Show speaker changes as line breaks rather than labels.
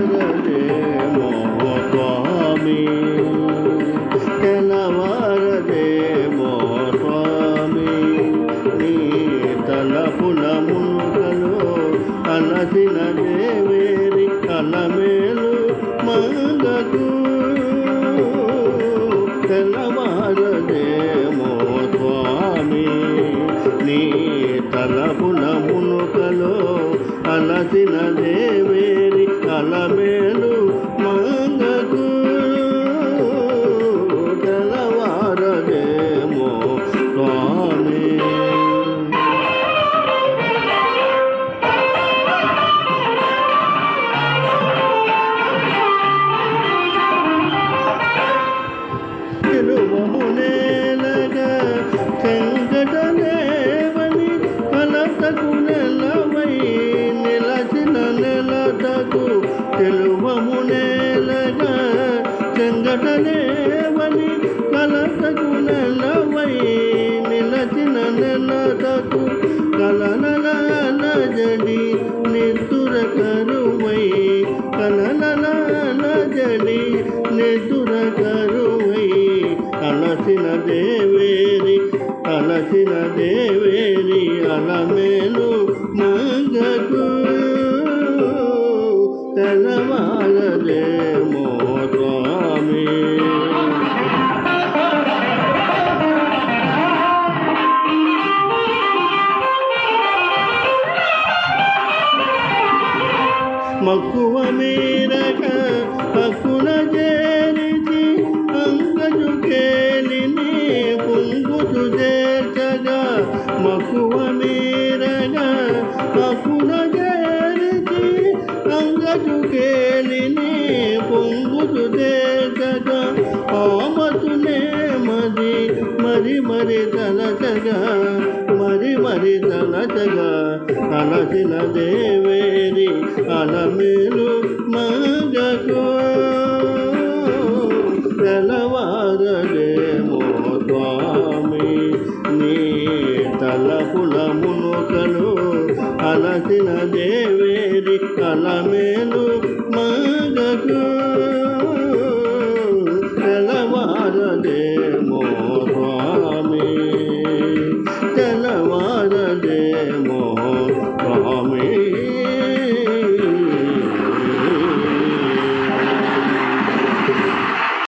తెల్లవారదేమో స్వామి, తెల్లవారదేమో స్వామి, నీ తలపుల మునుకలు అలసిన దేవేరి అలమేలు మంగకు. తెల్లవారదేమో స్వామి, నీ తలపుల మునుకలు అలసిన దేవేరి అలమేలు మంగకు. తెల్లవారదేమో స్వామి. తెలువమునేలగా చెంగటనేవని కలతకు నెలవై నిలచిన నెలతకు. తెలువమునేలగా చెంగటనేవని కలతకు నెలవై నిలచిన నెలతకు. కలనల జడి నిద్దుర కరువై, కలనల జడి నిద్దుర కరువై, అలసిన దేవేరి అలసిన దేవేరి అలమేలు మంగకు. తెల్లవారదేమో స్వామి. మక్కువ మీరక హక్కున చేరిచి అంగజు కేలిని పొంగుచు చేర్చగా. మక్కువ మీరగా హక్కున చేరిచి అంగజు కేలిని పొంగుచు చేర్చగా. ఆమతునే మరి మరి మరి తలచగా, మరి మరి తలచగా, అలసిన దేవేరి అలమేలు మంగకు. తెల్లవారదేమో స్వామి, నీ తలపుల మునుకలు అలసిన దేవేరి అలమేలు మంగకు. తెల్లవారదేమో